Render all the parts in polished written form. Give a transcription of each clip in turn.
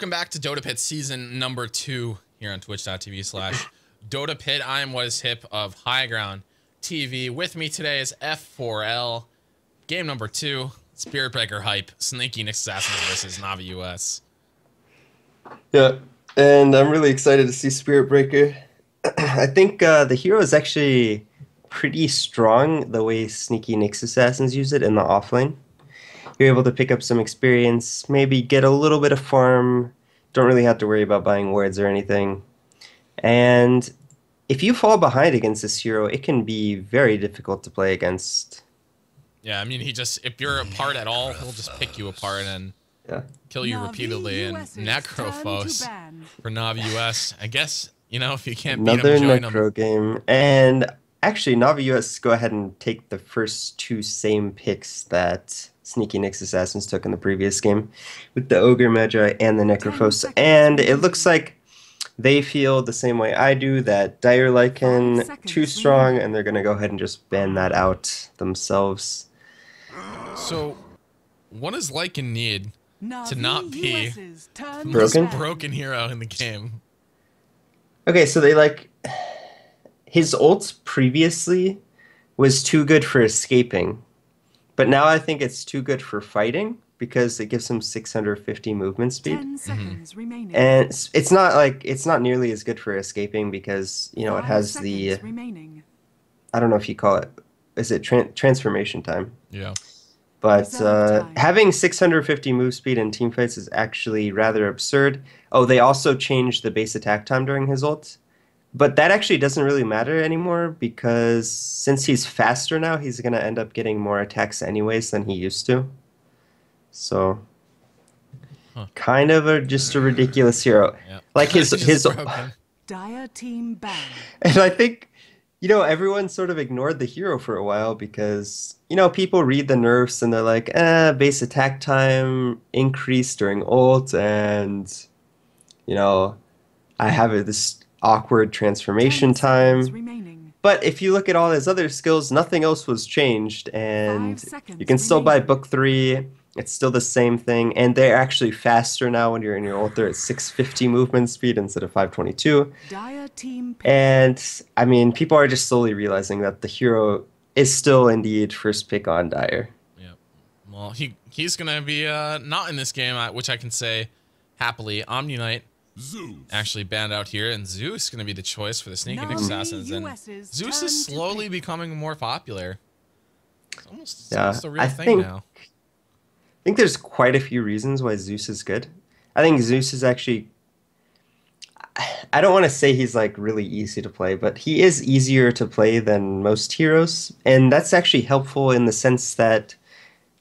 Welcome back to DotaPit season number 2 here on twitch.tv/DotaPit. I am what is hip of High Ground TV. With me today is F4L. Game number 2, Spirit Breaker hype, Sneaky NYX Assassins versus Navi US. Yeah, and I'm really excited to see Spirit Breaker. I think the hero is actually pretty strong the way Sneaky NYX Assassins use it in the offlane. You're able to pick up some experience, maybe get a little bit of farm, don't really have to worry about buying wards or anything. And if you fall behind against this hero, it can be very difficult to play against. Yeah, I mean, if you're apart at all, he'll just pick you apart and kill you repeatedly. And Necrophos for Navi US, I guess, you know, if you can't beat him, join Necro game. And actually, Navi US go ahead and take the first 2 same picks that Sneaky NYX Assassins took in the previous game with the Ogre Magi and the Necrophos. And it looks like they feel the same way I do, that Dire Lycan too strong, and they're going to go ahead and just ban that out themselves. So, what does Lycan need to not be the most broken hero in the game? Okay, so they his ult previously was too good for escaping, but now I think it's too good for fighting because it gives him 650 movement speed. 10 seconds remaining. And it's not nearly as good for escaping because, you know, it has the I don't know if you call it, is it transformation time? Yeah. But having 650 move speed in teamfights is actually rather absurd. Oh, they also changed the base attack time during his ult. But that actually doesn't really matter anymore because since he's faster now, he's going to end up getting more attacks anyways than he used to. So, kind of just a ridiculous hero. Yeah. Like his Dire team ban. And I think, you know, everyone sort of ignored the hero for a while because, you know, people read the nerfs and they're like, base attack time increased during ult, and, you know, I have this awkward transformation time. But if you look at all his other skills, nothing else was changed, and you can still buy book 3. It's still the same thing, and they're actually faster now when you're in your ult. They're at 650 movement speed instead of 522. And I mean, people are just slowly realizing that the hero is still indeed first pick on Dire. Yeah. Well, he's gonna be not in this game, which I can say happily. Omni Knight actually banned out here, and Zeus going to be the choice for the Sneaky NYX Assassins. And Zeus is slowly becoming more popular. It's almost a real thing now. I think there's quite a few reasons why Zeus is good. I think Zeus is actually, I don't want to say he's like really easy to play, but he is easier to play than most heroes. And that's actually helpful in the sense that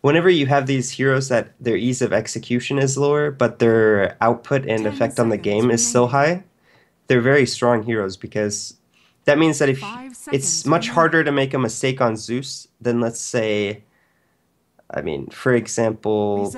whenever you have these heroes that their ease of execution is lower, but their output and effect on the game is so high, they're very strong heroes, because that means that if it's much harder to make a mistake on Zeus than, let's say, I mean, for example,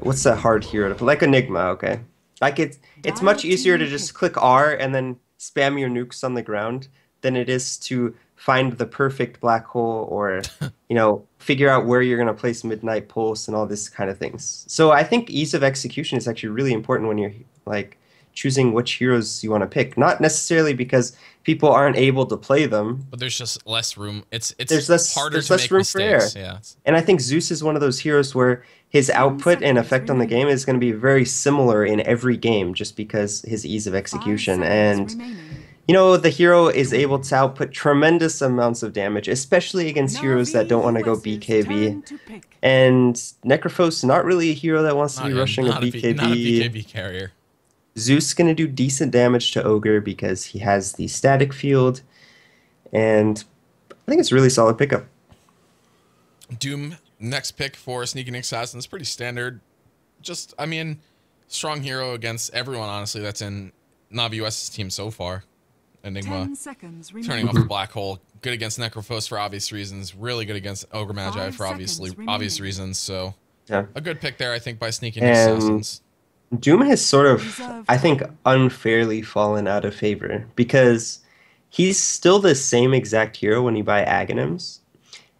what's that hard hero to play? Like Enigma, okay? Like it's much easier to just click R and then spam your nukes on the ground than it is to find the perfect black hole, or, you know, figure out where you're going to place Midnight Pulse and all this kind of things. So I think ease of execution is actually really important when you're like choosing which heroes you want to pick. Not necessarily because people aren't able to play them, but there's just less room. There's less room for error. Yeah. And I think Zeus is one of those heroes where his output and effect on the game is going to be very similar in every game, just because his ease of execution. And you know, the hero is able to output tremendous amounts of damage, especially against heroes that don't want to go BKB. And Necrophos, not really a hero that wants to be rushing a BKB. Not a BKB carrier. Zeus going to do decent damage to Ogre because he has the static field. And I think it's a really solid pickup. Doom, next pick for Sneaky NYX Assassins, pretty standard. Just, I mean, strong hero against everyone, honestly, that's in Navi US's team so far. Enigma, turning off the black hole, good against Necrophos for obvious reasons, really good against Ogre Magi for obvious reasons. So a good pick there, I think, by Sneaky NYX Assassins. Doom has sort of, I think, unfairly fallen out of favor because he's still the same exact hero when you buy Aghanims,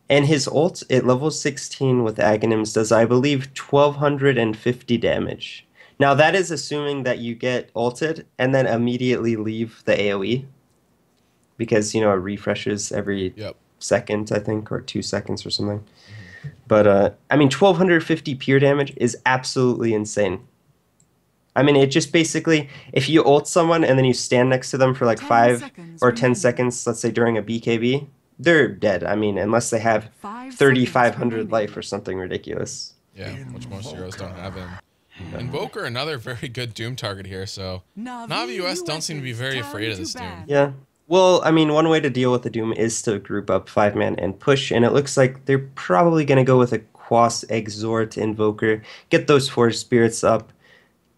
and his ult at level 16 with Aghanims does, I believe, 1250 damage. Now that is assuming that you get ulted and then immediately leave the AoE because you know it refreshes every Yep. second, I think, or 2 seconds or something. But I mean, 1250 pure damage is absolutely insane. I mean, it just basically, if you ult someone and then you stand next to them for like 10 5 seconds or 10 remaining. seconds, let's say during a BKB, they're dead. I mean, unless they have 5 seconds 3,500 remaining. life or something ridiculous. Yeah, which most heroes don't have in. Invoker, another very good Doom target here, so Navi US don't seem to be very afraid of this Doom. Yeah. Well, I mean, one way to deal with the Doom is to group up 5-man and push, and it looks like they're probably going to go with a Quas Exort Invoker, get those 4 spirits up,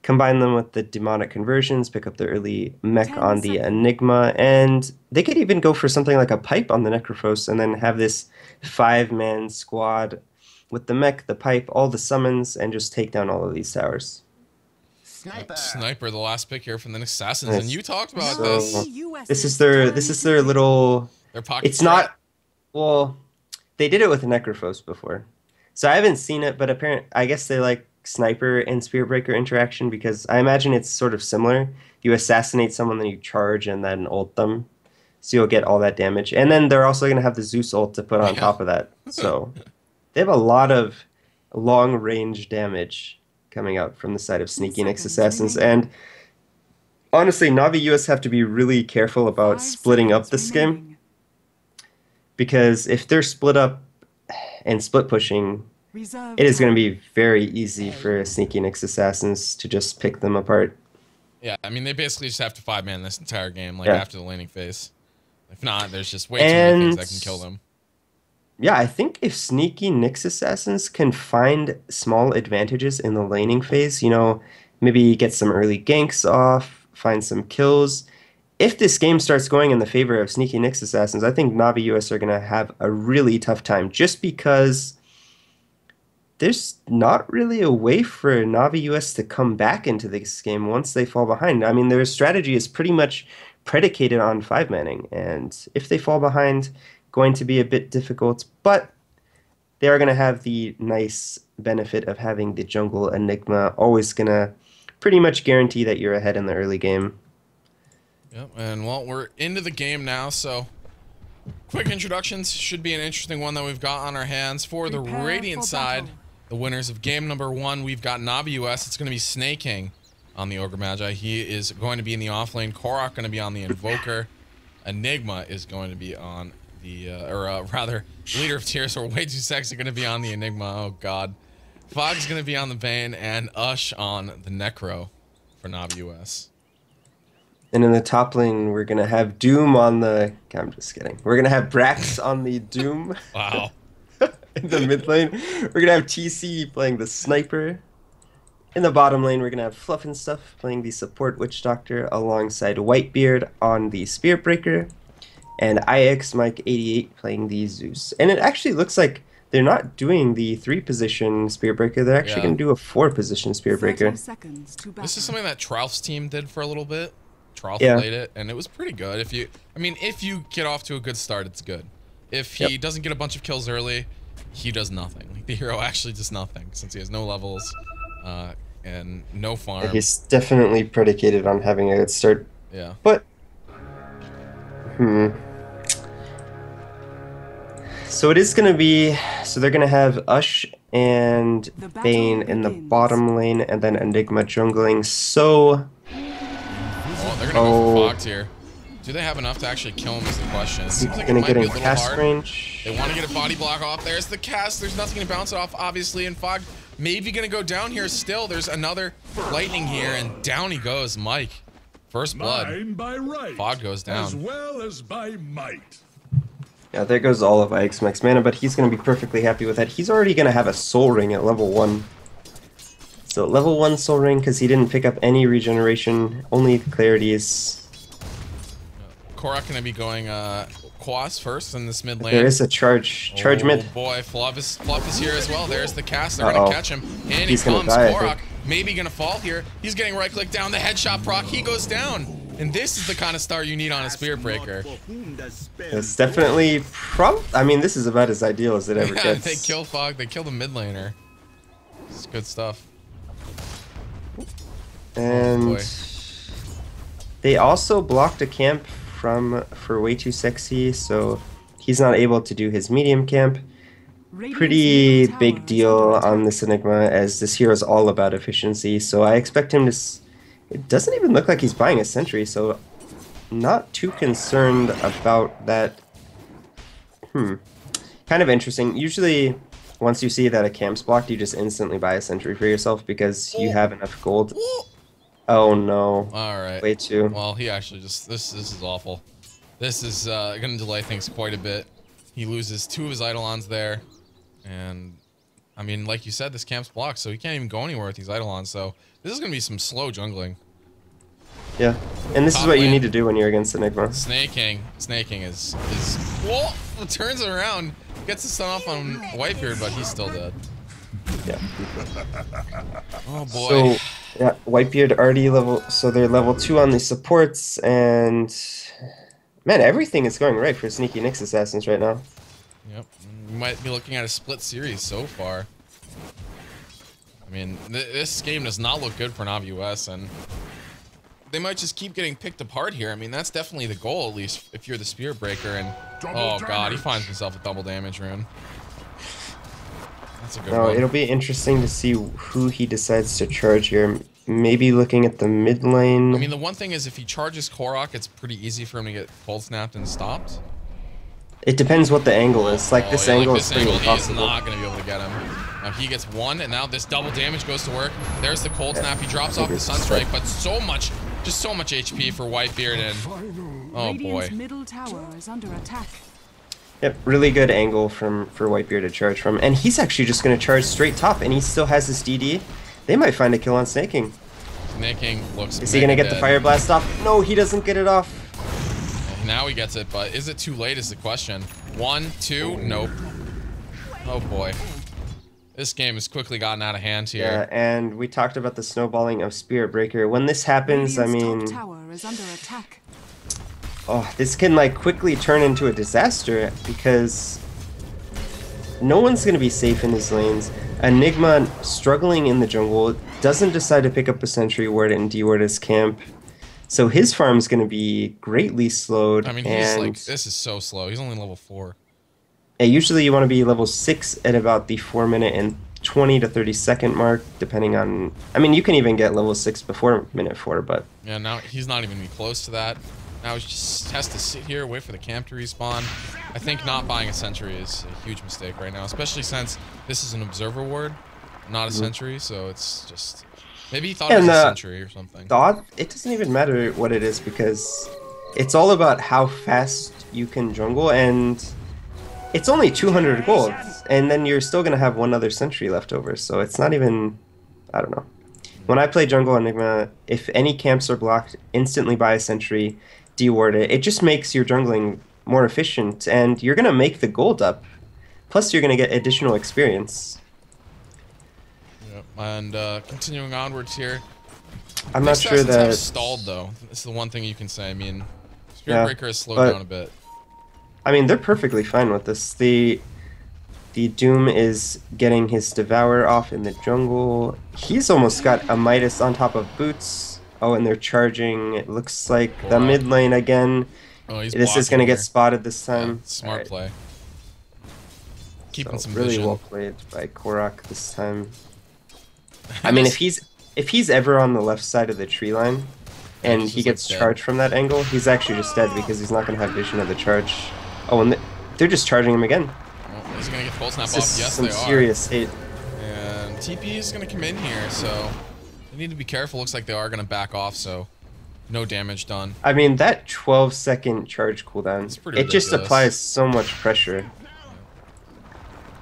combine them with the demonic conversions, pick up the early mech 10 on the seconds. Enigma, and they could even go for something like a pipe on the Necrophos and then have this 5-man squad with the mech, the pipe, all the summons, and just take down all of these towers. Sniper, the last pick here from the NYX Assassins, and Nice. you talked about So, this. this is their little. Their pocket It's not. Well, they did it with Necrophos before, so I haven't seen it. But I guess they like sniper and spear breaker interaction because I imagine it's sort of similar. You assassinate someone, then you charge and then ult them, so you'll get all that damage. And then they're also gonna have the Zeus ult to put on top of that. So they have a lot of long range damage coming out from the side of Sneaky NYX Assassins. And honestly, Navi US have to be really careful about 5 splitting up seconds this game. remaining. Because if they're split up and split pushing, Reserve it is going to time. be very easy for Sneaky NYX Assassins to just pick them apart. Yeah, I mean, they basically just have to 5-man this entire game, like Yeah. after the laning phase. If not, there's just way too many things that can kill them. Yeah, I think if Sneaky NYX Assassins can find small advantages in the laning phase, you know, maybe get some early ganks off, find some kills. If this game starts going in the favor of Sneaky NYX Assassins, I think Navi US are going to have a really tough time just because there's not really a way for Navi US to come back into this game once they fall behind. I mean, their strategy is pretty much predicated on 5-manning, and if they fall behind, going to be a bit difficult, but they are going to have the nice benefit of having the jungle Enigma, always going to pretty much guarantee that you're ahead in the early game. Yep, and well, we're into the game now, so quick introductions. Should be an interesting one that we've got on our hands. For the Prepare Radiant for side, battle. the winners of game number 1, we've got Navi US. It's going to be Snaking on the Ogre Magi. He is going to be in the off lane. Korok going to be on the Invoker. Enigma is going to be on the, rather, Leader of Tears, or way too sexy, going to be on the Enigma. Oh, God. Fog's going to be on the Bane, and Ush on the Necro for Navi US. And in the top lane, we're going to have Doom on the... I'm just kidding. We're going to have Brax on the Doom. Wow. In the mid lane, we're going to have TC playing the Sniper. In the bottom lane, we're going to have Fluff and Stuff playing the Support Witch Doctor alongside Whitebeard on the Spirit Breaker. And IX Mike 88 playing the Zeus. And it actually looks like they're not doing the 3-position Spirit Breaker. They're actually going to do a 4-position Spirit 30 Breaker. seconds to battle. This is something that Tralf's team did for a little bit. Tralf Yeah. played it, and it was pretty good. If you get off to a good start, it's good. If he doesn't get a bunch of kills early, he does nothing. Like, the hero actually does nothing since he has no levels and no farm. He's definitely predicated on having a good start. Yeah. But, so it is going to be, so they're going to have Ush and The battle Bane in the begins. bottom lane, and then Enigma jungling. So, Oh, they're gonna go for Fogged here. Do they have enough to actually kill him is the question. It seems like it going to might get be a in little cast hard. range. They want to get a body block off. There's the cast. There's nothing to bounce it off, obviously. And Fog maybe going to go down here still. There's another lightning here, and down he goes. Mike, first blood. Mine by right, Fog goes down. as well as by might. Yeah, there goes all of IX Max mana, but he's going to be perfectly happy with that. He's already going to have a Soul Ring at level 1. So level 1 Soul Ring, because he didn't pick up any regeneration, only clarities. Korok going to be going Quas first in this mid lane. There is a charge mid. Oh boy, Fluff is here as well. There's the cast. They're going to catch him. And He's he gonna comes. die, I Korok think. maybe going to fall here. He's getting right click down. The headshot proc. He goes down. And this is the kind of start you need on a Spirit Breaker. It's definitely I mean, this is about as ideal as it ever Yeah, gets. they kill Fog. They kill the mid laner. It's good stuff. And boy. they also blocked a camp for way too sexy, so he's not able to do his medium camp. Radiant's Pretty middle big tower is deal under on attack. this Enigma, as this hero is all about efficiency. So I expect him to. It doesn't even look like he's buying a sentry, so not too concerned about that. Kind of interesting. Usually, once you see that a camp's blocked, you just instantly buy a sentry for yourself because you have enough gold. Oh no. All right. Way too. Well, he actually just this is awful. This is gonna delay things quite a bit. He loses 2 of his Eidolons there, and I mean, like you said, this camp's blocked, so he can't even go anywhere with these Eidolons. So this is gonna be some slow jungling. Yeah. And this is Top what you lane. need to do when you're against Enigma. Snaking is whoa! Turns it around, gets the stun off on Whitebeard, but he's still dead. Yeah. Oh boy. So, yeah, Whitebeard already level. So they're level 2 on the supports, and man, everything is going right for Sneaky Nyx Assassins right now. Yep. We might be looking at a split series so far. I mean, this game does not look good for NAVUS, and they might just keep getting picked apart here. I mean, that's definitely the goal, at least if you're the Spirit Breaker. And oh god, he finds himself a double damage rune. That's a good Now one. it'll be interesting to see who he decides to charge here. Maybe looking at the mid lane. I mean, the one thing is if he charges Korok, it's pretty easy for him to get cold snapped and stopped. It depends what the angle is. Like Oh, this yeah, angle like is this pretty angle, he is impossible. not going to be able to get him. Now he gets 1, and now this double damage goes to work. There's the cold snap. He drops off the Sunstrike, but just so much HP for Whitebeard, and oh boy. Radiant's middle tower is under attack. Yep, really good angle for Whitebeard to charge from. And he's actually just going to charge straight top, and he still has his DD. They might find a kill on Snaking. Snaking looks Is he going to get dead. the Fire Blast off? No, he doesn't get it off. Now he gets it, but is it too late is the question. 1, 2, nope. Oh boy. This game has quickly gotten out of hand Yeah, here. and we talked about the snowballing of Spirit Breaker. When this happens, I Radiant's mean, top tower is under attack. oh, this can like quickly turn into a disaster because no one's going to be safe in his lanes. Enigma, struggling in the jungle, doesn't decide to pick up a sentry ward and deward his camp. So his farm's going to be greatly slowed. I mean, he's and like, this is so slow. He's only level 4. usually you want to be level 6 at about the 4-minute and 20 to 30 second mark, depending on... I mean, you can even get level 6 before minute 4, but... Yeah, now he's not even close to that. Now he just has to sit here, wait for the camp to respawn. I think not buying a sentry is a huge mistake right now, especially since this is an observer ward, not a sentry, so it's just... Maybe he thought it was a sentry or something. Thought it doesn't even matter what it is because it's all about how fast you can jungle, and it's only 200 gold, and then you're still gonna have 1 other sentry left over. So it's not even, I don't know. When I play jungle Enigma, if any camps are blocked, instantly buy a sentry, deward it. It just makes your jungling more efficient, and you're gonna make the gold up. Plus, you're gonna get additional experience. Yep. And continuing onwards here. I'm not sure Assassins have that. stalled though. It's the one thing you can say. I mean, Spirit Yeah, Breaker has slowed but- down a bit. I mean, they're perfectly fine with this. The Doom is getting his Devour off in the jungle. He's almost got a Midas on top of Boots. Oh, and they're charging. It looks like the Wow. mid lane again. Oh, he's This is blocking going to get here. spotted this Yeah, time. smart Alright, play. Keeping so some really vision. well played by Korok this time. I mean, if he's ever on the left side of the tree line, and he's he just, like, gets dead. charged from that angle, he's actually just dead because he's not going to have vision of the charge. Oh, and they're just charging him again. Oh, he's gonna get full snap This off. is Yes, some they are. serious hate. And TP is gonna come in here, so they need to be careful. Looks like they are gonna back off, so no damage done. I mean, that 12-second charge cooldown, It's pretty it just ridiculous. applies so much pressure.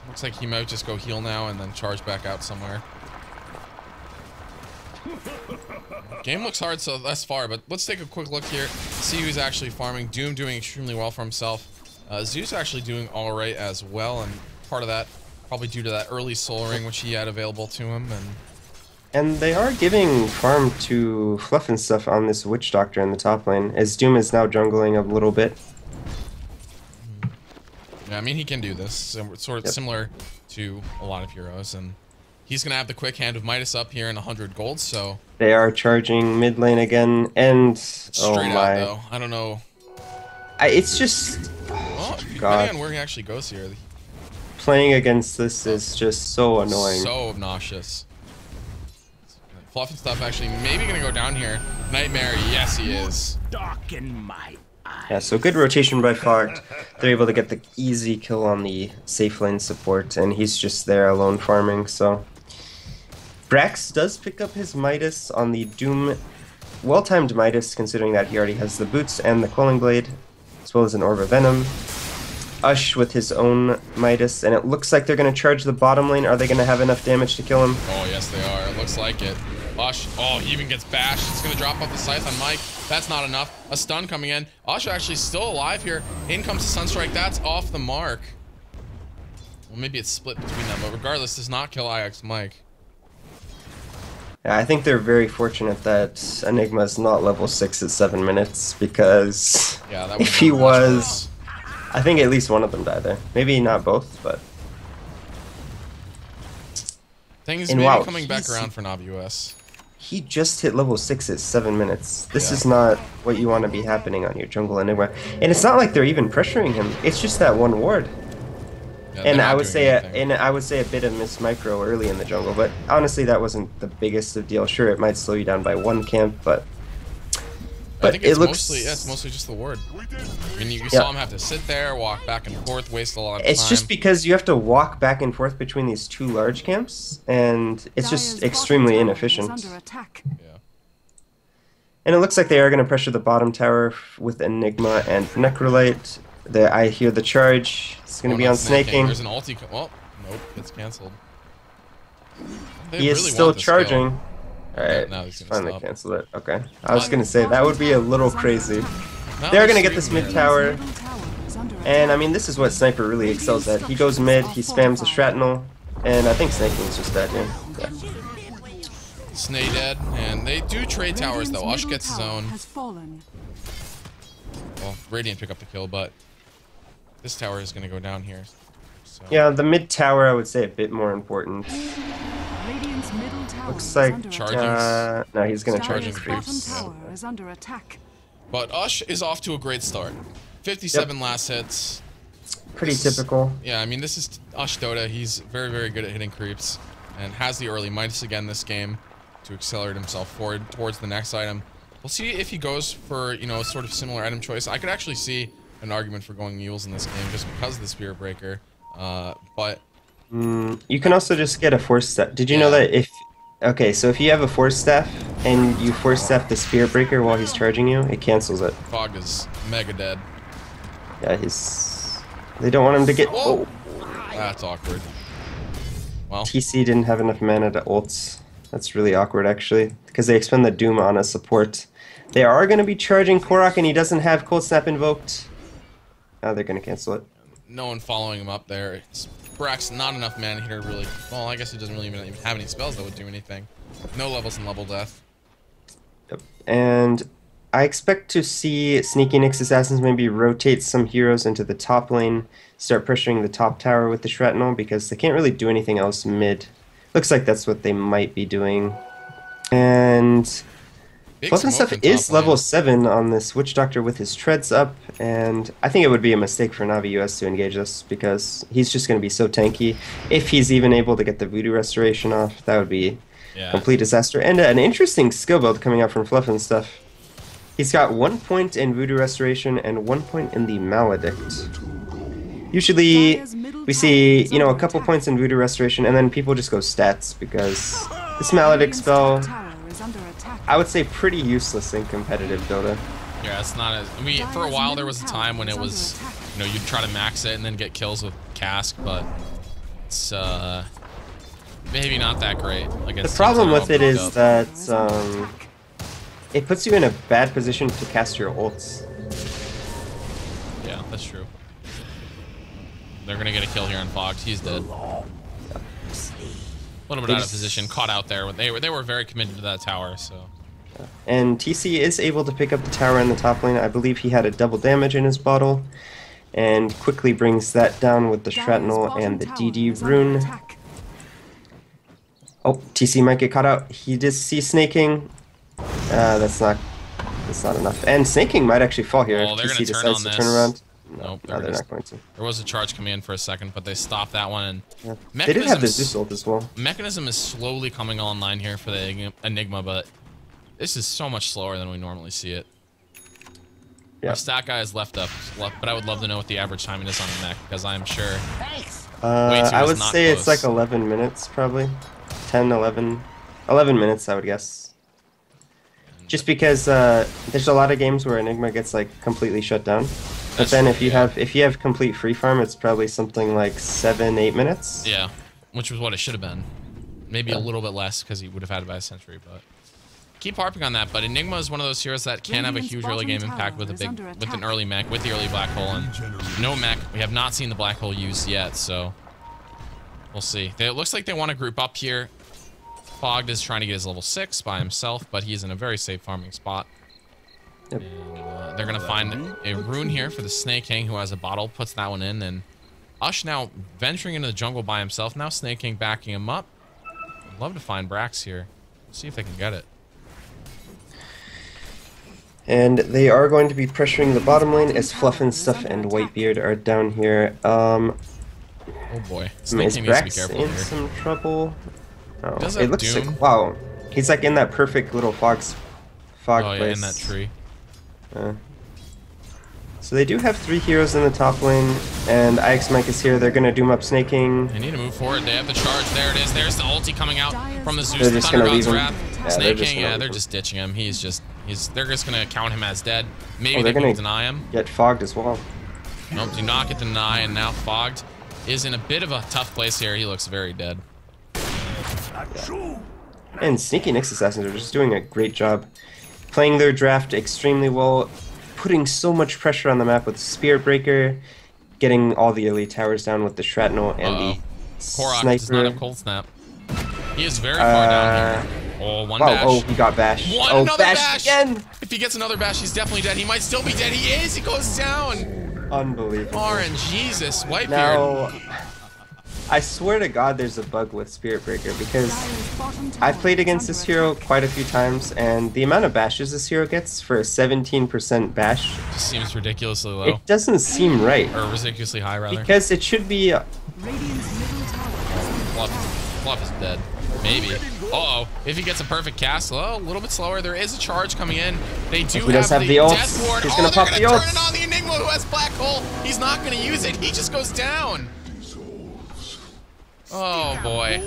Looks like he might just go heal now and then charge back out somewhere. Game looks hard so thus far, but let's take a quick look here. See who's actually farming. Doom doing extremely well for himself. Zeus actually doing all right as well, and part of that probably due to that early soul ring which he had available to him. And they are giving farm to Fluff and stuff on this Witch Doctor in the top lane, as Doom is now jungling a little bit. Yeah, I mean he can do this. So it's sort of Yep. similar to a lot of heroes, and He's gonna have the quick hand of Midas up here in 100 gold, so They are charging mid lane again, and oh straight out my. though. I don't know. It's just Well, depending God. on where he actually goes here, Playing against this is just so annoying. so obnoxious. Fluff and stuff actually maybe gonna go down here. Nightmare, yes he is. Darken my eyes. Yeah, so good rotation by Fogged. They're able to get the easy kill on the safe lane support, and he's just there alone farming, so. Brax does pick up his Midas on the Doom. Well-timed Midas, considering that he already has the boots and the Quelling Blade, as well as an Orb of Venom. Ush with his own Midas, and it looks like they're going to charge the bottom lane. Are they going to have enough damage to kill him? Oh yes they are, it looks like it. Ush, oh he even gets bashed. It's gonna drop off the scythe on Mike. That's not enough. A stun coming in. Ush actually still alive here. In comes the Sunstrike, that's off the mark. Well maybe it's split between them, but regardless does not kill IX Mike. Yeah, I think they're very fortunate that Enigma's not level 6 at 7 minutes, because Yeah, that if he was, I think at least one of them died there. Maybe not both, but... Things And maybe wow, coming back he's- around for Navi US. He just hit level 6 at 7 minutes. This Yeah. is not what you want to be happening on your jungle Enigma. And it's not like they're even pressuring him. It's just that one ward. Yeah, they're And not I would doing say anything. a bit of miss micro early in the jungle, but honestly that wasn't the biggest of deal. Sure, it might slow you down by one camp, but I think it's it looks mostly just the ward. I mean, you Yeah. saw him have to sit there, walk back and forth, waste a lot of time. it's just because you have to walk back and forth between these two large camps, and it's just Dire's extremely bottom tower inefficient. is under attack. Yeah. And it looks like they are going to pressure the bottom tower with Enigma and Necrolite. I hear the charge. It's going to Oh, be not on snaking. There's an ulti. Well, nope, it's canceled. They He is really still want this kill. charging. Alright, now he's gonna finally stop. canceled it. Okay. I was going to say, that would be a little crazy. Now They're they're going to get this sweeping mid it. tower. Middle tower is under And I attack. mean, this is what Sniper really excels at. He goes mid, he spams the shrapnel, and I think snaking is just dead, yeah. Snay dead, and they do trade towers though. Radiant's Ush middle gets his tower own. has fallen. Well, Radiant pick up the kill, but this tower is going to go down here. So. Yeah, the mid tower I would say a bit more important. Radiant's middle tower Looks is like under Charging. attack. no, he's gonna charge Charging his Dire's creeps. bottom tower is under attack. But Ush is off to a great start. 57 last hits. Pretty This is- typical. Yeah, I mean, this is Ush Dota. He's very, very good at hitting creeps and has the early Midas again this game to accelerate himself forward towards the next item. We'll see if he goes for, you know, sort of similar item choice. I could actually see an argument for going mules in this game just because of the Spirit Breaker. But You can also just get a force staff. Did you know Yeah. that if... Okay, so if you have a force staff and you force staff the Spirit Breaker while he's charging you, it cancels it. Fog is mega dead. Yeah, he's... They don't want him to get... Whoa. Oh, That's awkward. Well, TC didn't have enough mana to ult. That's really awkward, actually, because they expend the Doom on a support. They are going to be charging Korok, and he doesn't have Cold Snap invoked. Now they're going to cancel it. no one following him up there. It's Brax, not enough mana here to really... Well, I guess he doesn't really even have any spells that would do anything. No levels in level death. Yep. And I expect to see Sneaky NYX Assassins maybe rotate some heroes into the top lane, start pressuring the top tower with the Shrapnel, because they can't really do anything else mid. Looks like that's what they might be doing. And Big Fluff and smoke Stuff in is top lane. level 7 on this Witch Doctor with his treads up, and I think it would be a mistake for Navi US to engage this, because he's just going to be so tanky. If he's even able to get the Voodoo Restoration off, that would be Yeah. complete disaster. And an interesting skill build coming out from Fluff and Stuff. He's got 1 point in Voodoo Restoration and 1 point in the Maledict. Usually, we see, you know, a couple points in Voodoo Restoration, and then people just go stats, because this Maledict spell, Tower is under attack. I would say pretty useless in competitive Dota. Yeah, it's not as... I mean, for a while there was a time when it was... You know, you'd try to max it and then get kills with Cask, but... It's, maybe not that great against The problem teams with that it are is all built up. that Is under attack. it puts you in a bad position to cast your ults. Yeah, that's true. They're gonna get a kill here on Fox. He's dead. A little bit out of position, caught out there. They were very committed to that tower, so... And TC is able to pick up the tower in the top lane. I believe he had a double damage in his bottle, and quickly brings that down with the Dire's Shrapnel bottom and the tower DD is under rune. attack. Oh, TC might get caught out. He just sees snaking. That's not enough. And snaking might actually fall here Oh, if they're TC gonna turn decides on to this. turn around. Nope, No, they're not going to. There was a charge coming in for a second, but they stopped that one. And Yeah. They did have the Zeus ult as well. Mechanism is slowly coming online here for the Enigma, but this is so much slower than we normally see it. Yeah. Our stat guy is left, but I would love to know what the average timing is on the mech, because I'm sure. I would not say it's close. like 11 minutes probably. 10, 11 minutes I would guess. Just because there's a lot of games where Enigma gets like completely shut down. But That's then true, if you have complete free farm, it's probably something like 7, 8 minutes. Yeah, which was what it should have been. Maybe a little bit less because he would have had it by a century, but keep harping on that. But Enigma is one of those heroes that can have a huge early game impact with an early mech, with the early black hole, and no mech. We have not seen the black hole used yet, so we'll see. It looks like they want to group up here. Fogged is trying to get his level 6 by himself, but he's in a very safe farming spot. Yep. And they're gonna find a rune here for the Snake King, who has a bottle, puts that one in, and Ush now venturing into the jungle by himself. Now Snake King backing him up. I'd love to find Brax here. See if they can get it. And they are going to be pressuring the bottom lane as Fluff and Stuff and Whitebeard are down here. Oh boy, Snake Is King needs to be Brax careful in here. some trouble? Oh, Does it have looks Doom. like, wow, he's like in that perfect little fog Oh yeah, place. in that tree. So they do have 3 heroes in the top lane, and NYX Mike is here. They're gonna doom up Snaking. They need to move forward. They have the charge. There it is. There's the ulti coming out from the Zeus, They're the just Thunder gonna God's leave him. Wrath. Yeah, they're Snake just King, gonna yeah, leave they're him. just ditching him. They're just gonna count him as dead. Maybe They're they can gonna deny him. get fogged as well. Nope, do not get deny, and now Fogged is in a bit of a tough place here. He looks very dead. And Sneaky NYX Assassins are just doing a great job. Playing their draft extremely well, putting so much pressure on the map with Spirit Breaker, getting all the elite towers down with the Shrapnel and the Korok Sniper. does not have Cold Snap. He is very far down here. Oh, one Wow, bash. oh, he got bashed. Oh, Another bashed again! If he gets another bash, he's definitely dead. He might still be dead. He is. He goes down. Unbelievable. RNGesus, Whitebeard. Now, I swear to God there's a bug with Spirit Breaker because I've played against this hero quite a few times, and the amount of bashes this hero gets for a 17% bash, Just seems ridiculously low. it doesn't seem right. Or ridiculously high, rather. Because it should be... Fluff is dead. Maybe. Uh-oh. If he gets a perfect cast, well, a little bit slower. There is a charge coming in. They do He does have the ults. Death Ward. He's gonna they're pop the gonna ults. turn it on the Enigma, who has Black Hole. He's not gonna use it. He just goes down. Oh, boy.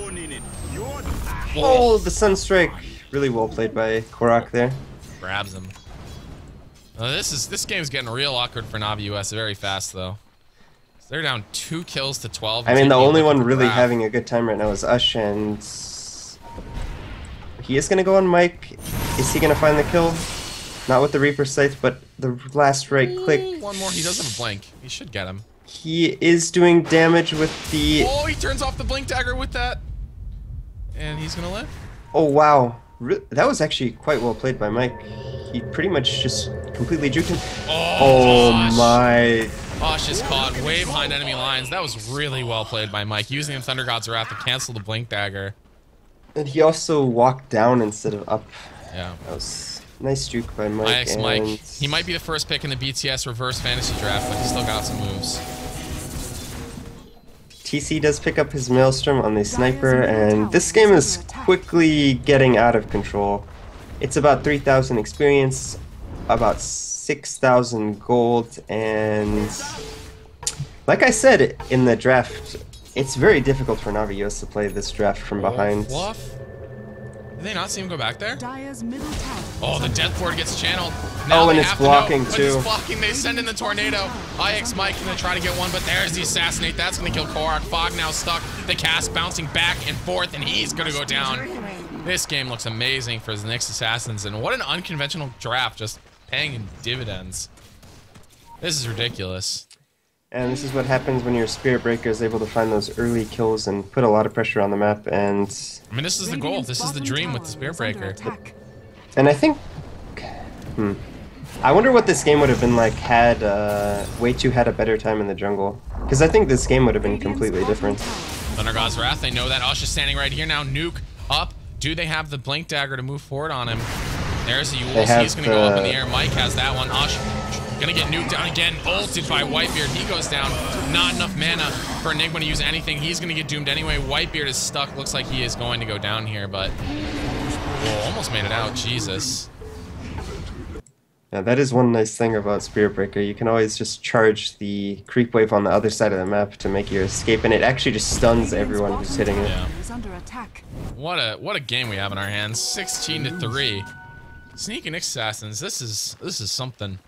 Oh, the Sunstrike. Really well played by Korok there. Grabs him. This game's getting real awkward for Navi US very fast, though. They're down 2 kills to 12. I mean, the taking a only look at one the really graph. having a good time right now is Ush, and he is going to go on Mike. Is he going to find the kill? Not with the Reaper Scythe, but the last right click. One more. He does have a blink. He should get him. He is doing damage with the... Oh, he turns off the blink dagger with that. And he's going to live. Oh, wow. That was actually quite well played by Mike. He pretty much just completely juked him. Oh Osh. my... Osh is caught way behind enemy lines. That was really well played by Mike, using the Thunder God's Wrath to cancel the blink dagger. And he also walked down instead of up. Yeah. That was nice juke by Mike. NYX Mike. He might be the first pick in the BTS reverse fantasy draft, but he's still got some moves. TC does pick up his Maelstrom on the Sniper, and this game is quickly getting out of control. It's about 3,000 experience, about 6,000 gold, and like I said in the draft, it's very difficult for Navi US to play this draft from behind. Fluff? Did they not see him go back there? Dire's middle tower. Oh, the Death Ward gets channeled. Oh, and they it's have to know, blocking, but too. It's blocking. They send in the tornado. NYX Mike gonna try to get one, but there's the assassinate. That's gonna kill Korok. Fog now stuck. The cast bouncing back and forth, and he's gonna go down. This game looks amazing for the NYX Assassins, and what an unconventional draft, just paying in dividends. This is ridiculous. And this is what happens when your Spirit Breaker is able to find those early kills and put a lot of pressure on the map. And I mean, this is the goal. This is the dream with the Spirit Breaker. I think, I wonder what this game would have been like had Way2 had a better time in the jungle. Because I think this game would have been completely different. Thunder God's Wrath, they know that. Ush is standing right here now. Nuke Up. Do they have the blink dagger to move forward on him? There's a Yules. He's going to the... go up in the air. Mike has that one. Osh going to get nuked down again. Ulted by Whitebeard. He goes down. Not enough mana for Enigma to use anything. He's going to get doomed anyway. Whitebeard is stuck. Looks like he is going to go down here, but... Whoa, almost made it out. Jesus. Yeah, that is one nice thing about Spirit Breaker. You can always just charge the creep wave on the other side of the map to make your escape, and it actually just stuns everyone who's hitting it. Yeah. Is under attack. What a game we have in our hands. 16-3. Sneak and Assassins. This is something.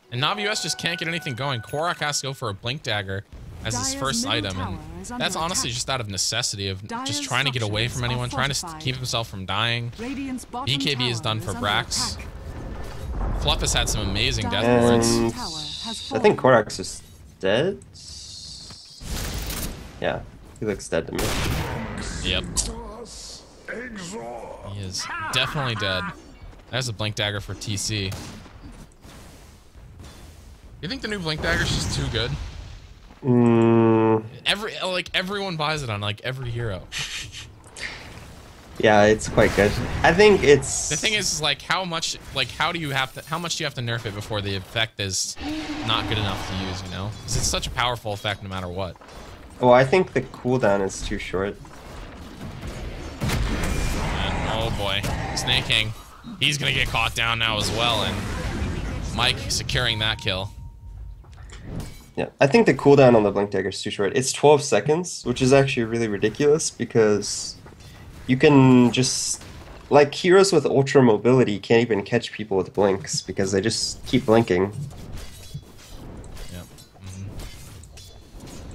And Navi US just can't get anything going. Korok has to go for a blink dagger as his first item, and that's honestly just out of necessity of just trying to get away from anyone, trying to keep himself from dying. BKB is done for Brax. Fluff has had some amazing death wards. I think Korok's is dead. Yeah, he looks dead to me. Yep. He is definitely dead. There's a blink dagger for TC. You think the new blink dagger is just too good? Everyone buys it on like every hero. Yeah, it's quite good. I think it's... The thing is like how much do you have to nerf it before the effect is not good enough to use, you know? Because it's such a powerful effect no matter what. Well, I think the cooldown is too short. And, oh boy, Snake King. He's gonna get caught down now as well, and Mike securing that kill. Yeah, I think the cooldown on the blink dagger is too short. It's 12 seconds, which is actually really ridiculous because you can just, like, heroes with ultra mobility can't even catch people with blinks because they just keep blinking. Yep.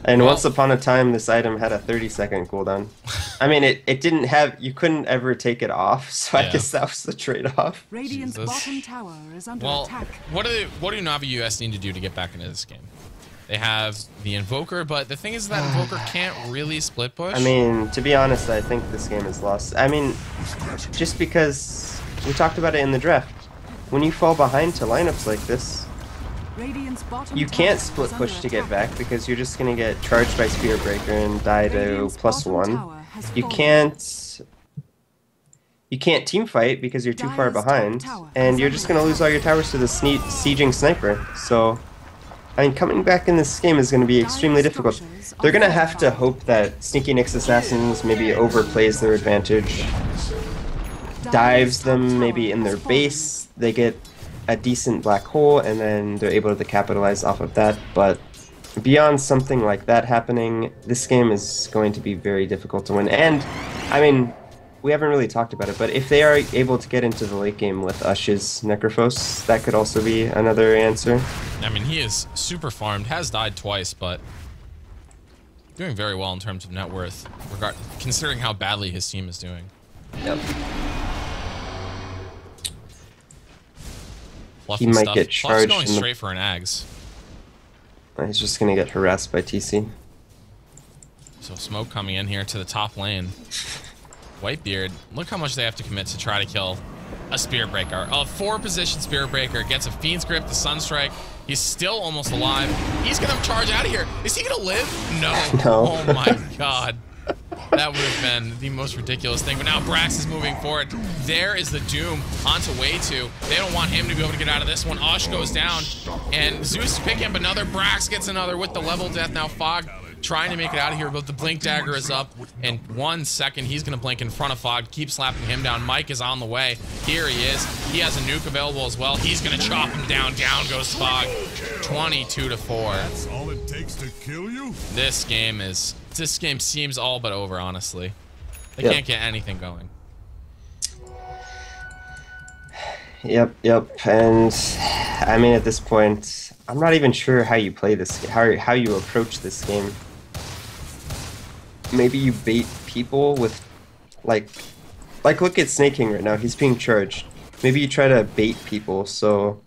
And once upon a time, this item had a 30-second cooldown. I mean, it didn't have, you couldn't ever take it off, so I guess that was the trade-off. Radiant's bottom tower is under attack. What do Navi US need to do to get back into this game? They have the Invoker, but the thing is that Invoker can't really split push. I mean, to be honest, I think this game is lost. I mean, just because we talked about it in the draft. When you fall behind to lineups like this, you can't split push to get back because you're just going to get charged by Spirit Breaker and die to +1. You can't team fight because you're too far behind, and you're just going to lose all your towers to the sieging sniper. So, I mean, coming back in this game is going to be extremely difficult. They're going to have to hope that Sneaky NYX Assassins maybe overplays their advantage, dives them maybe in their base, they get a decent black hole, and then they're able to capitalize off of that. But beyond something like that happening, this game is going to be very difficult to win. And, I mean, we haven't really talked about it, but if they are able to get into the late game with Ush's Necrophos, that could also be another answer. I mean, he is super farmed, has died twice, but doing very well in terms of net worth, considering how badly his team is doing. Yep. Fluffy He might stuff. get charged. Fluff's going straight for an Ags. He's just going to get harassed by TC. So smoke coming in here to the top lane. Whitebeard, look how much they have to commit to try to kill a Spirit Breaker. A 4-position Spirit Breaker gets a Fiend's Grip, the Sunstrike. He's still almost alive. He's gonna charge out of here. Is he gonna live? No. No. Oh my god. That would have been the most ridiculous thing. But now Brax is moving forward. There is the Doom onto Way 2. They don't want him to be able to get out of this one. Osh goes down, and Zeus pick him another. Brax gets another with the level death. Now Fog trying to make it out of here, but the blink dagger is up in 1 second. He's gonna blink in front of Fog, keep slapping him down. Mike is on the way. Here he is. He has a nuke available as well. He's gonna chop him down. Down goes Fog. 22-4. That's all it takes to kill you? This game seems all but over, honestly. They can't get anything going. Yep. And I mean, at this point, I'm not even sure how you play this, how you approach this game. Maybe you bait people with, like look at Snake King right now. He's being charged. Maybe you try to bait people, so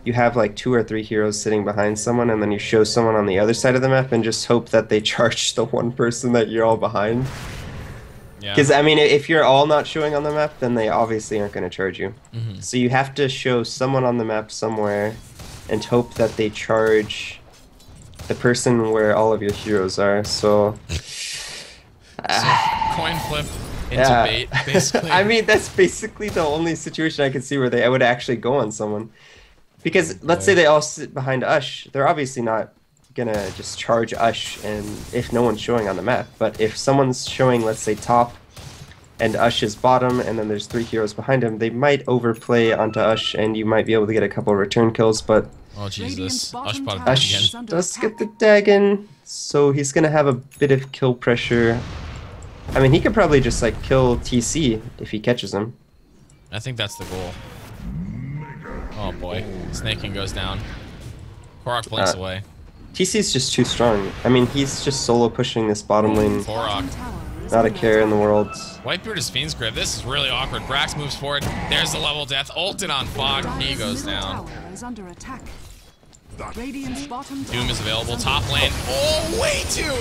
you have like 2 or 3 heroes sitting behind someone, and then you show someone on the other side of the map and just hope that they charge the one person that you're all behind. Because, I mean, if you're all not showing on the map, then they obviously aren't going to charge you. So you have to show someone on the map somewhere and hope that they charge the person where all of your heroes are. So coin flip into bait, basically. I mean, that's basically the only situation I can see where they would actually go on someone. Because let's say they all sit behind Ush, they're obviously not gonna just charge Ush and if no one's showing on the map. But if someone's showing, let's say, top and Ush is bottom and then there's 3 heroes behind him, they might overplay onto Ush and you might be able to get a couple return kills, but Oh Jesus. Ush does get the Dagon, so he's gonna have a bit of kill pressure. I mean, he could probably just like kill TC if he catches him. I think that's the goal. Oh boy. Snaking goes down. Korok blinks away. TC's just too strong. I mean, he's just solo pushing this bottom lane. Korok. Not a care in the world. Whitebeard is Fiend's Grip. This is really awkward. Brax moves forward. There's the level death. Ulted on Fog. He goes down. Doom is available. Top lane. Oh, way too!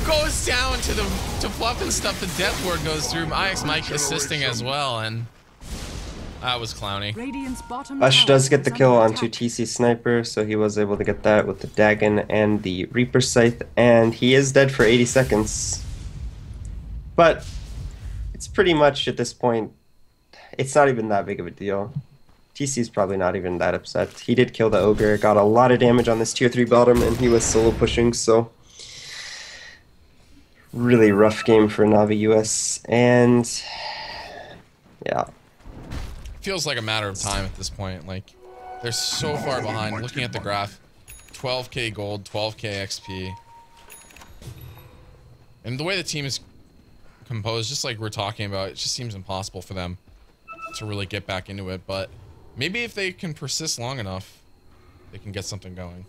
Goes down to Fluff and stuff. The Death Ward goes through. NYX Mike assisting as well, and that was clowny. Ush does get the kill onto TC Sniper, so he was able to get that with the Dagon and the Reaper Scythe, and he is dead for 80 seconds. But it's pretty much at this point, it's not even that big of a deal. TC's probably not even that upset. He did kill the Ogre, got a lot of damage on this tier 3 bottom, and he was solo pushing, so really rough game for Navi US, and yeah. Feels like a matter of time at this point. Like, they're so far behind. Looking at the graph, 12k gold, 12k XP. And the way the team is composed, just like we're talking about, it just seems impossible for them to really get back into it, but maybe if they can persist long enough, they can get something going.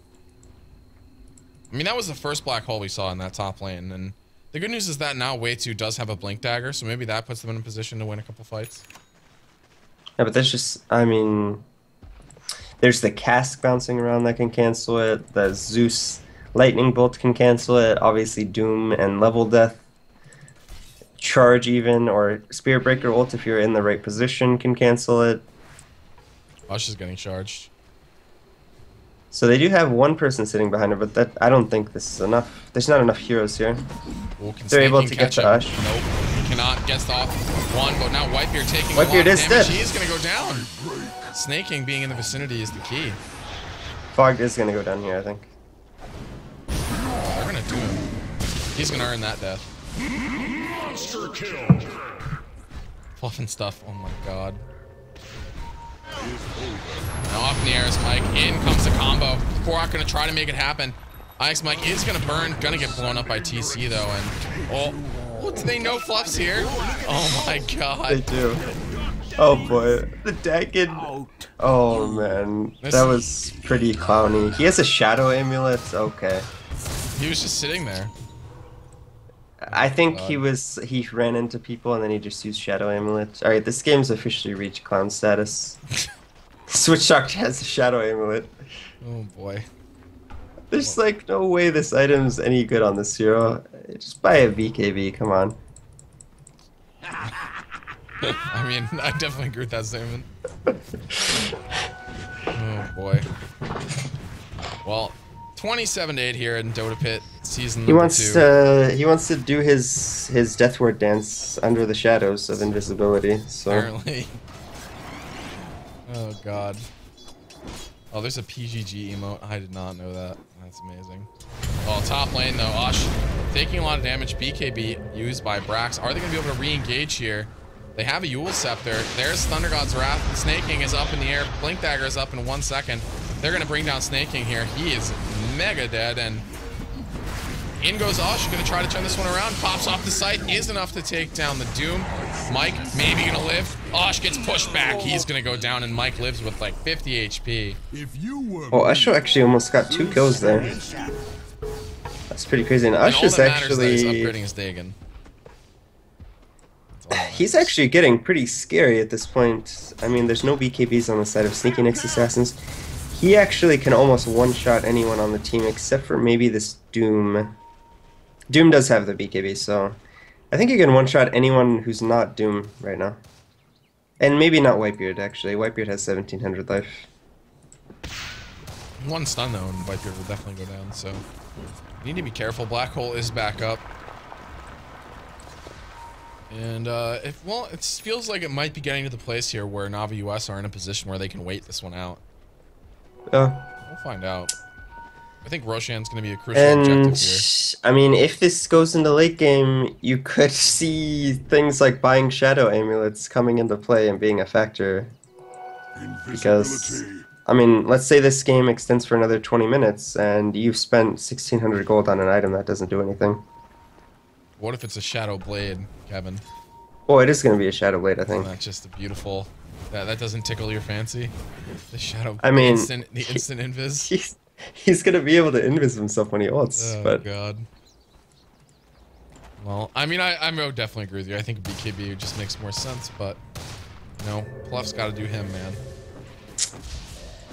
I mean, that was the first black hole we saw in that top lane, and the good news is that now Way2 does have a blink dagger, so maybe that puts them in a position to win a couple fights. Yeah, but that's just, I mean, there's the cask bouncing around that can cancel it, the Zeus lightning bolt can cancel it, obviously Doom and level death. Charge even, or Spirit Breaker ult if you're in the right position can cancel it. Ush is getting charged. So they do have one person sitting behind her, but that I don't think this is enough. There's not enough heroes here. Well, they're able to get to Ush. Nope, he cannot. Gets off one, but now Whitebeard taking Whitebeard a lot of is damage. dead. He is going to go down. Snaking being in the vicinity is the key. Fog is going to go down here, I think. Oh, they're going to do him. He's going to earn that death. Monster kill. Fluffing stuff. Oh my god. Now off in the air is Mike. In comes the combo. Korok gonna try to make it happen. NYX Mike is gonna burn. Gonna get blown up by TC though. And oh, do they know Fluff's here? Oh my god. They do. Oh boy, the Dagon. Oh man, that was pretty clowny. He has a shadow amulet. Okay. He was just sitting there. I think he ran into people and then he just used Shadow Amulet. Alright, this game's officially reached clown status. Switch Shock has a Shadow Amulet. Oh boy. There's like no way this item's any good on this hero. Just buy a BKB, come on. I mean, I definitely agree with that statement. Oh boy. Well, 27-8 here in DotaPit season number 2. He wants to do his Death Ward dance under the shadows of invisibility. So apparently. Oh god. Oh, there's a PGG emote. I did not know that. That's amazing. Oh, top lane though. Ush taking a lot of damage. BKB used by Brax. Are they going to be able to re-engage here? They have a Yule Scepter. There's Thunder God's Wrath. Snaking is up in the air. Blink Dagger is up in 1 second. They're going to bring down Snaking here. He is mega dead, and in goes Ush. Going to try to turn this one around. Pops off the site. Is enough to take down the Doom. Mike maybe going to live. Ush gets pushed back. He's going to go down, and Mike lives with like 50 HP. Oh, Ush actually almost got 2 kills there. That's pretty crazy. And Ush is actually upgrading his Dagon. He's actually getting pretty scary at this point. I mean, there's no BKBs on the side of Sneaky NYX Assassins. He actually can almost one-shot anyone on the team except for maybe this Doom. Doom does have the BKB, so I think he can one-shot anyone who's not Doom right now. And maybe not Whitebeard, actually. Whitebeard has 1700 life. One stun, though, and Whitebeard will definitely go down, so you need to be careful. Black Hole is back up. And well, it feels like it might be getting to the place here where Navi US are in a position where they can wait this one out. Yeah. We'll find out. I think Roshan's going to be a crucial objective here. I mean, if this goes into late game, you could see things like buying Shadow Amulets coming into play and being a factor. Because, I mean, let's say this game extends for another 20 minutes and you've spent 1,600 gold on an item that doesn't do anything. What if it's a Shadow Blade, Kevin? Oh, it is going to be a Shadow Blade, I think. Isn't that just a beautiful... That doesn't tickle your fancy? The Shadow... I mean... the instant invis? He's going to be able to invis himself when he ults, Oh, but... God. Well, I mean, I would definitely agree with you. I think BKB just makes more sense, but... You know, Pluff's got to do him, man.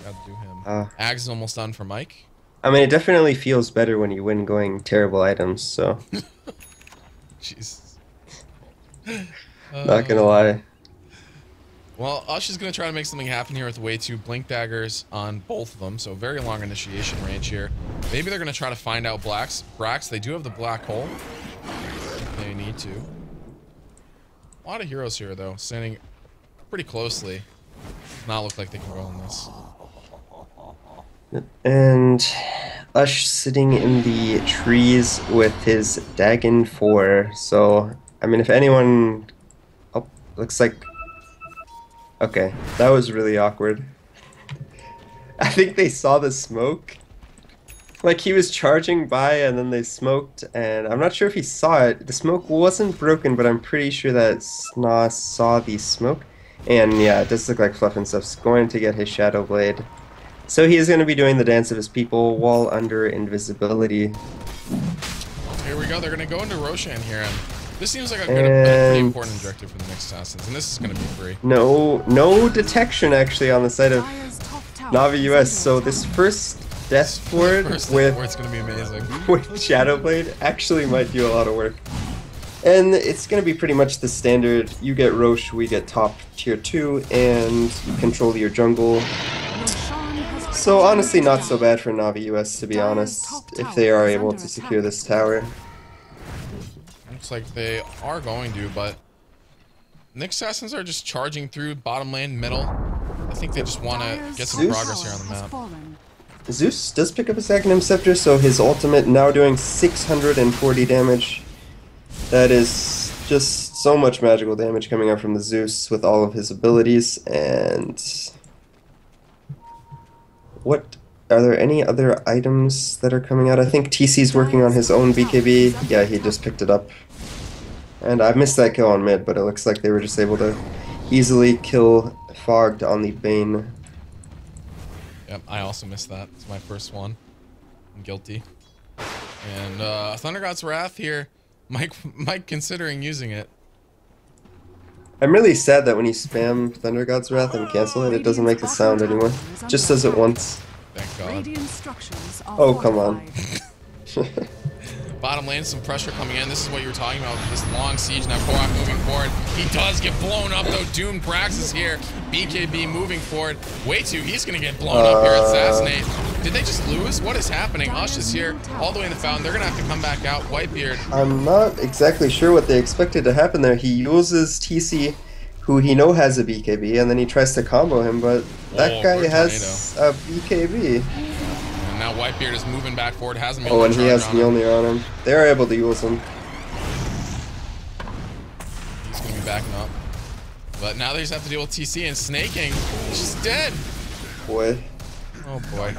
Got to do him. Ags is almost done for Mike. I mean, it definitely feels better when you win going terrible items, so... Jesus. Not gonna lie. Well, Ush is gonna try to make something happen here with way 2 blink daggers on both of them, so very long initiation range here. Maybe they're gonna try to find out Brax. They do have the black hole. They need to. A lot of heroes here though, standing pretty closely. Does not look like they can roll in this. And Ush sitting in the trees with his Dagon 4. So, I mean, if anyone... Oh, looks like... Okay, that was really awkward. I think they saw the smoke. Like, he was charging by and then they smoked, and I'm not sure if he saw it. The smoke wasn't broken, but I'm pretty sure that Sna saw the smoke. And yeah, it does look like Fluff and Stuff's going to get his Shadow Blade. So he is going to be doing the dance of his people while under invisibility. Here we go. They're going to go into Roshan here. And this seems like a pretty important objective for the NYX Assassins. And this is going to be free. No detection actually on the side of Navi US. So this first death board It's with going to be amazing. with Shadow Blade actually might do a lot of work. And it's going to be pretty much the standard. You get Roche, we get top tier 2, and you control your jungle. So honestly, not so bad for Navi US, to be honest, if they are able to secure this tower. Looks like they are going to, but NYX Assassins are just charging through bottom lane, middle. I think they just want to get some progress here on the map. Zeus does pick up his Agnum Scepter, so his ultimate now doing 640 damage. That is just so much magical damage coming out from the Zeus with all of his abilities, and... What? Are there any other items that are coming out? I think TC's working on his own BKB. Yeah, he just picked it up. And I missed that kill on mid, but it looks like they were just able to easily kill Fogged on the Bane. Yep, I also missed that. It's my first one. I'm guilty. And Thunder God's Wrath here. Mike considering using it. I'm really sad that when you spam Thunder God's Wrath and cancel it, it doesn't make the sound anymore. It just does it once. Thank God. Oh, come on. Bottom lane, some pressure coming in. This is what you were talking about, this long siege. Now Korok moving forward. He does get blown up though. Doomed Brax is here. BKB moving forward. Way 2. He's going to get blown up here. Assassinate. Did they just lose? What is happening? Ush is here all the way in the fountain. They're going to have to come back out. Whitebeard. I'm not exactly sure what they expected to happen there. He uses TC, who he know has a BKB, and then he tries to combo him, but that guy has a BKB. And now Whitebeard is moving back forward. Hasn't been Oh, and he has Mjolnir on him. They're able to use him. He's going to be backing up. But now they just have to deal with TC and snaking. He's just dead. Boy. Oh boy.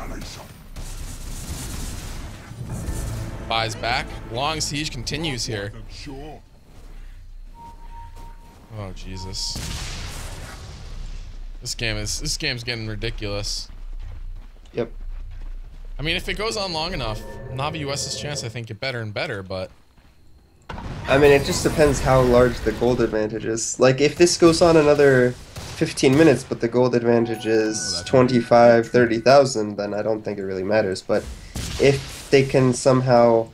Buys back. Long siege continues here. Oh Jesus. This game's getting ridiculous. Yep. I mean, if it goes on long enough, Navi US's chance I think get better and better, but I mean, it just depends how large the gold advantage is. Like, if this goes on another 15 minutes, but the gold advantage is 25, 30,000, then I don't think it really matters. But if they can somehow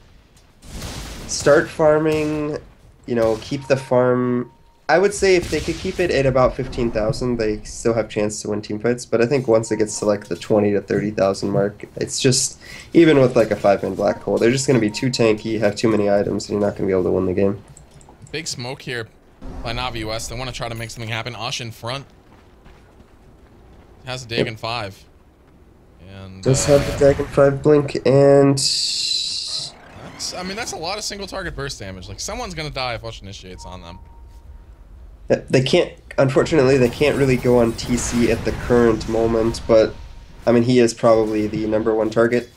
start farming, you know, keep the farm... I would say if they could keep it at about 15,000, they still have chance to win team fights. But I think once it gets to like the 20 to 30,000 mark, it's just, even with like a 5-man black hole, they're just going to be too tanky, have too many items, and you're not going to be able to win the game. big smoke here. by Navi US. They want to try to make something happen. Ush in front. Has a Dagon 5. And Does have the Dagon 5 blink, and I mean, that's a lot of single target burst damage. Like, someone's gonna die if Ush initiates on them. they can't. Unfortunately, they can't really go on TC at the current moment. But I mean, he is probably the #1 target,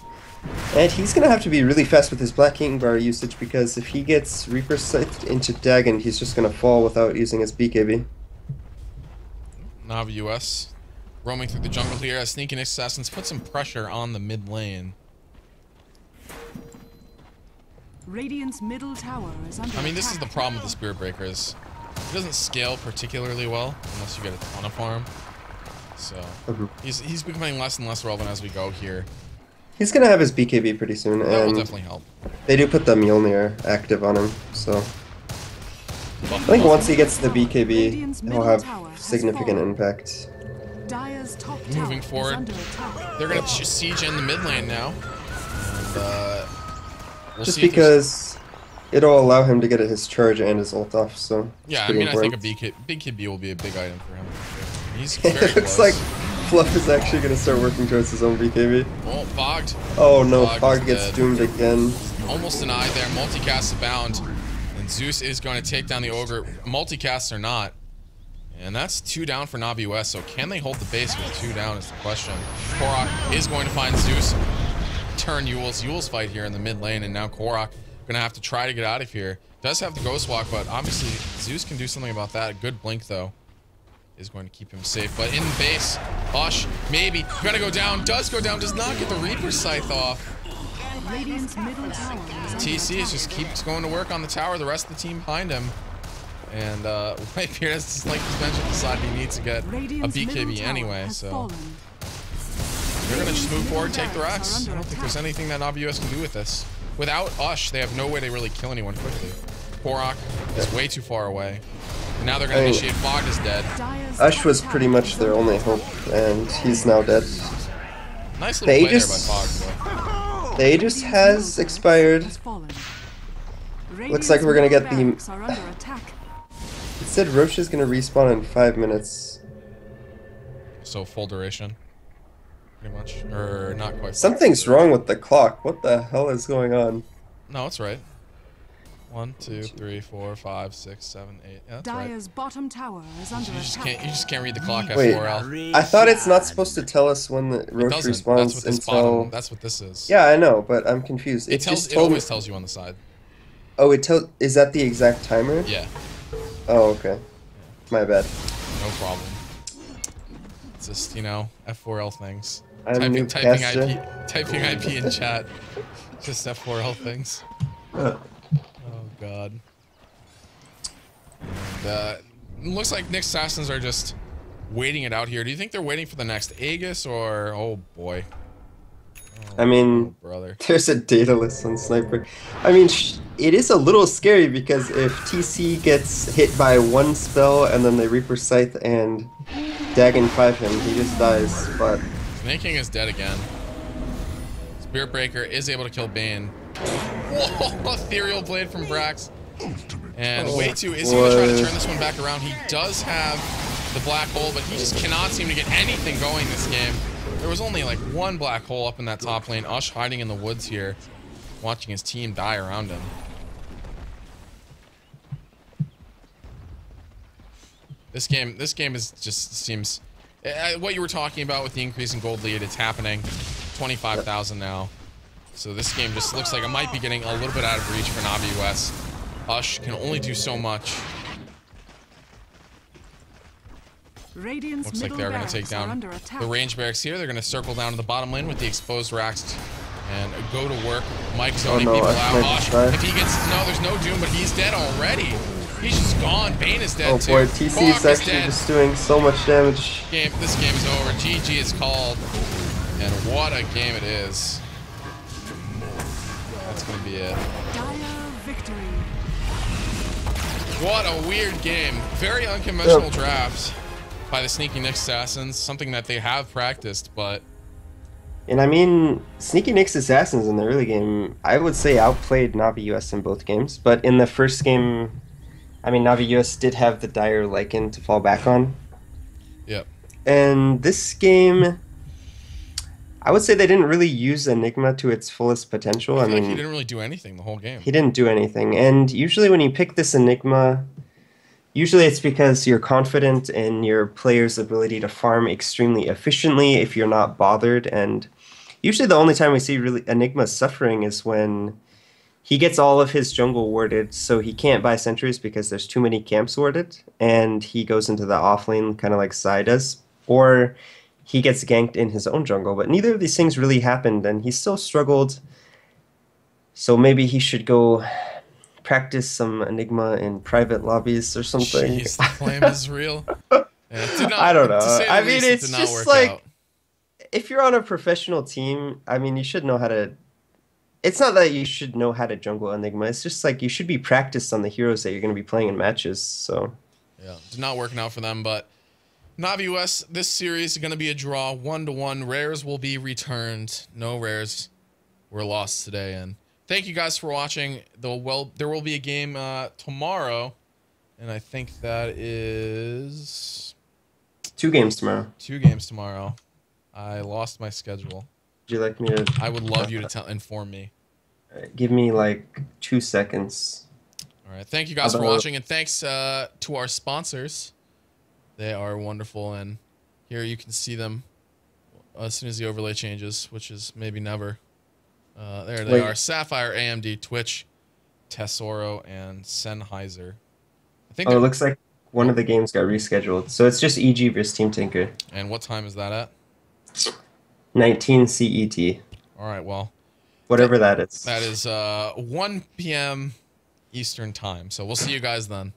and he's gonna have to be really fast with his Black King bar usage, because if he gets Reaper Scythed into Dagon, he's just gonna fall without using his BKB. Navi US roaming through the jungle here as Sneaky NYX Assassins put some pressure on the mid lane. Radiant's middle tower is under I mean, this is attack. the problem with the Spirit Breakers. He doesn't scale particularly well unless you get a ton of farm. So he's becoming less and less relevant as we go here. He's gonna have his BKB pretty soon, That will and definitely help. they do put the Mjolnir active on him, so I think once he gets the BKB, he'll have significant impact. Dire's top Moving tower forward. is under attack. They're gonna siege in the mid lane now. And, we'll Just see if there's- because it'll allow him to get his charge and his ult off, so Yeah, I pretty mean, important. I think a big kid B will be a big item for him. He's very It looks close. like Fluff is actually gonna start working towards his own BKB. Oh, fogged. Oh no, Fog Fog is gets dead. doomed again. Almost denied there. Multicast abound. And Zeus is going to take down the Ogre. Multicast or not. And that's 2 down for Navi US. So can they hold the base with 2 down is the question. Korok is going to find Zeus. Turn Yule's fight here in the mid lane. And now Korok going to have to try to get out of here. Does have the Ghost Walk, but obviously Zeus can do something about that. A good blink though is going to keep him safe. But in base, Ush, maybe, gonna go down, does go down, does not get the Reaper Scythe off. Radiant's middle tower is under TC attack. just keeps going to work on the tower, the rest of the team behind him. And Whitebeard, as like he's mentioned, decided he needs to get a Radiant's middle BKB tower anyway, has so fallen. they're gonna just move forward, take the Barracks racks. are I under don't think there's attack. anything that Navi US can do with this. Without Ush, they have no way to really kill anyone quickly. Korok is way too far away. And now they're gonna initiate. Fog is dead. Dire's Ush top was tower pretty much is their under only hope, and he's now dead. Nice little They play there by just- Fog, though. The Aegis has expired. has fallen. Looks like we're gonna get the- Radiant's middle barracks are under attack. It said Roche is gonna respawn in 5 minutes. So full duration, pretty much, or not quite. Something's wrong with the clock. What the hell is going on? No, it's right. 1, 2, 3, 4, 5, 6, 7, 8. Yeah, that's right. Dire's bottom tower is under You just attack. can't read the clock at Wait. 4L. I thought it's not supposed to tell us when the It Roche doesn't. respawns That's what this until. bottom. That's what this is. Yeah, I know, but I'm confused. It tells. just It told me. always tells you on the side. Oh, is that the exact timer? Yeah. Oh, okay. My bad. No problem. It's just, you know, F4L things. I'm Typing IP in chat. Just F4L things. Oh god. And, looks like NYX Assassins are just waiting it out here. Do you think they're waiting for the next Aegis or oh boy? I mean, Brother. there's a data list on Sniper. I mean, it is a little scary because if TC gets hit by one spell and then they Reaper Scythe and Dagon 5 him, he just dies. But Snake King is dead again. Spirit Breaker is able to kill Bane. Whoa, Ethereal Blade from Brax. And Way2 is going to try to turn this one back around. He does have the black hole, but he just cannot seem to get anything going this game. There was only like one black hole up in that top lane. Ush hiding in the woods here, watching his team die around him. This game is just seems what you were talking about with the increase in gold lead. It's happening. 25,000 now. So this game just looks like it might be getting a little bit out of reach for Navi US. Ush can only do so much. Radiant's Looks like middle they're going to take barracks are down under attack. the range barracks here. They're going to circle down to the bottom lane with the exposed racks and go to work. Mike zoning no, people Ush out. might Ush, die. if he gets... No, there's no Doom, but he's dead already. He's just gone. Bane is dead oh too. boy, TC Korok is actually dead. just doing so much damage. This game's over. GG is called. And what a game it is. That's going to be it. Dire victory. What a weird game. Very unconventional drafts by the Sneaky NYX Assassins. Something that they have practiced, but... And I mean, Sneaky NYX Assassins in the early game, I would say outplayed Navi US in both games. But in the first game, I mean, Navi US did have the dire Lycan to fall back on. Yep. And this game, I would say they didn't really use Enigma to its fullest potential. I I feel like he mean, didn't really do anything the whole game. he didn't do anything. And usually when you pick this Enigma, usually it's because you're confident in your player's ability to farm extremely efficiently if you're not bothered. And usually the only time we see really Enigma suffering is when he gets all of his jungle warded, so he can't buy sentries because there's too many camps warded, and he goes into the off lane kind of like Sai does, or he gets ganked in his own jungle. But neither of these things really happened, and he still struggled. So maybe he should go practice some Enigma in private lobbies or something. Jeez, the flame is real. Yeah, it did not, I don't to know. say the I mean, least, it it's did not just work like out. if you're on a professional team, I mean, you should know how to. It's not that you should know how to jungle Enigma. It's just like you should be practiced on the heroes that you're going to be playing in matches. So Yeah, did not working out for them, but Navi US, this series is going to be a draw, 1-1. Rares will be returned. No rares were lost today. And thank you guys for watching. There will be a game tomorrow, and I think that is 2 games tomorrow. 2 games tomorrow. I lost my schedule. Would you like me to I would love you to inform me. give me like 2 seconds? All right. Thank you guys for About- watching, and thanks to our sponsors. They are wonderful, and here you can see them as soon as the overlay changes, which is maybe never. There they Wait. are: Sapphire, AMD, Twitch, Tesoro, and Sennheiser. I think. Oh, it looks like one of the games got rescheduled. So it's just EG versus Team Tinker. And what time is that at? 19 CET. All right. Well, Whatever that is. that is 1 p.m. Eastern time. So we'll see you guys then.